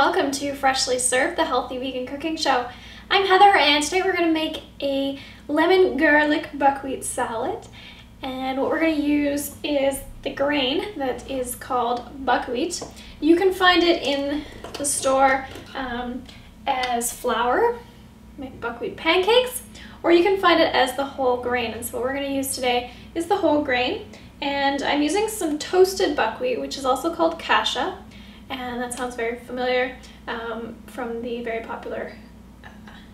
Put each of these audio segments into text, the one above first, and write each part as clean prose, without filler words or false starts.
welcome to Freshly Served, the healthy vegan cooking show. I'm Heather, and today we're going to make a lemon garlic buckwheat salad. And what we're going to use is the grain that is called buckwheat. You can find it in the store as flour, make buckwheat pancakes, or you can find it as the whole grain. And so what we're going to use today is the whole grain. And I'm using some toasted buckwheat, which is also called Kasha. And that sounds very familiar from the very popular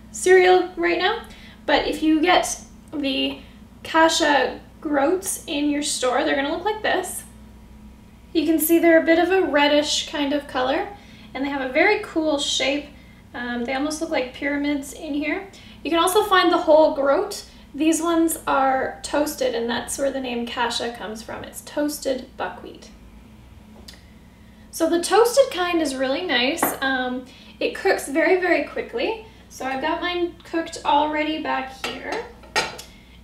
cereal right now. But if you get the Kasha groats in your store, they're going to look like this. You can see they're a bit of a reddish kind of color, and they have a very cool shape. They almost look like pyramids in here. You can also find the whole groat. These ones are toasted, and that's where the name Kasha comes from. It's toasted buckwheat. So the toasted kind is really nice. It cooks very, very quickly. So I've got mine cooked already back here.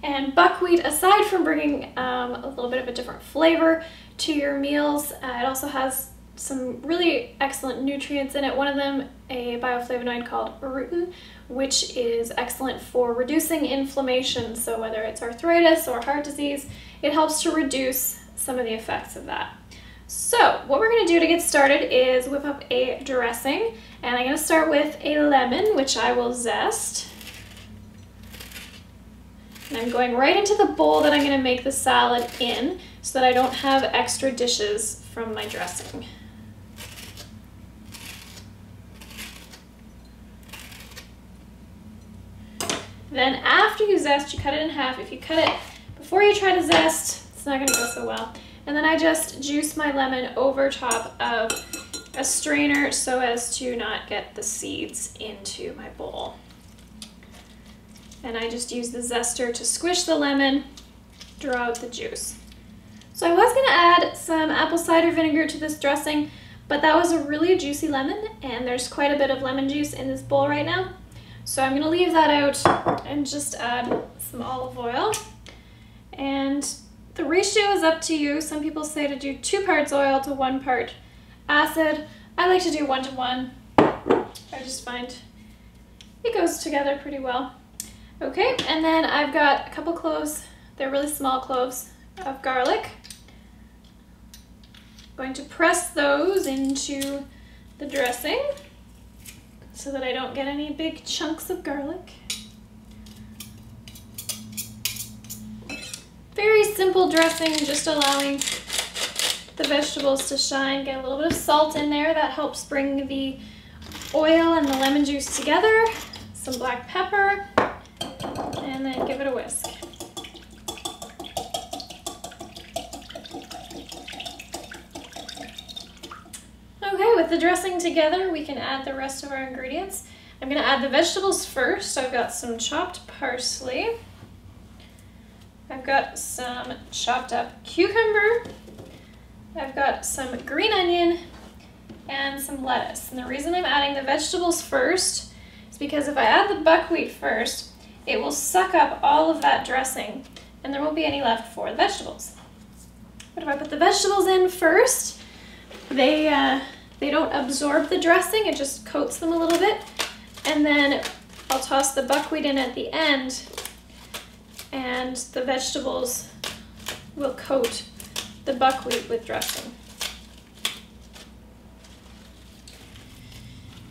And buckwheat, aside from bringing a little bit of a different flavor to your meals, it also has some really excellent nutrients in it. One of them, a bioflavonoid called rutin, which is excellent for reducing inflammation. So whether it's arthritis or heart disease, it helps to reduce some of the effects of that. So what we're going to do to get started is whip up a dressing, and I'm going to start with a lemon, which I will zest. And I'm going right into the bowl that I'm going to make the salad in so that I don't have extra dishes from my dressing. Then after you zest, you cut it in half. If you cut it before you try to zest, it's not going to go so well. And then I just juice my lemon over top of a strainer so as to not get the seeds into my bowl. And I just use the zester to squish the lemon, draw out the juice. So I was going to add some apple cider vinegar to this dressing, but that was a really juicy lemon, and there's quite a bit of lemon juice in this bowl right now. So I'm going to leave that out and just add some olive oil. And the ratio is up to you. Some people say to do 2 parts oil to 1 part acid. I like to do 1 to 1. I just find it goes together pretty well. Okay, and then I've got a couple cloves. They're really small cloves of garlic. I'm going to press those into the dressing so that I don't get any big chunks of garlic. Very simple dressing, just allowing the vegetables to shine. Get a little bit of salt in there. That helps bring the oil and the lemon juice together. Some black pepper, and then give it a whisk. Okay, with the dressing together, we can add the rest of our ingredients. I'm going to add the vegetables first. I've got some chopped parsley. I've got some chopped up cucumber. I've got some green onion and some lettuce. And the reason I'm adding the vegetables first is because if I add the buckwheat first, it will suck up all of that dressing and there won't be any left for the vegetables. But if I put the vegetables in first, they don't absorb the dressing, it just coats them a little bit. And then I'll toss the buckwheat in at the end, and the vegetables will coat the buckwheat with dressing.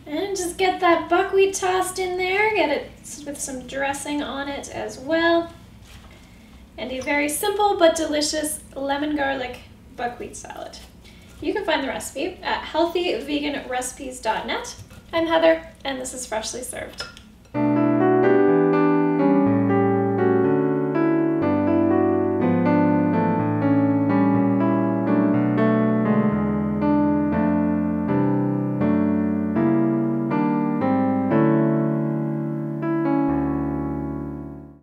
And just get that buckwheat tossed in there, get it with some dressing on it as well. And a very simple but delicious lemon garlic buckwheat salad. You can find the recipe at healthyveganrecipes.net. I'm Heather, and this is Freshly Served.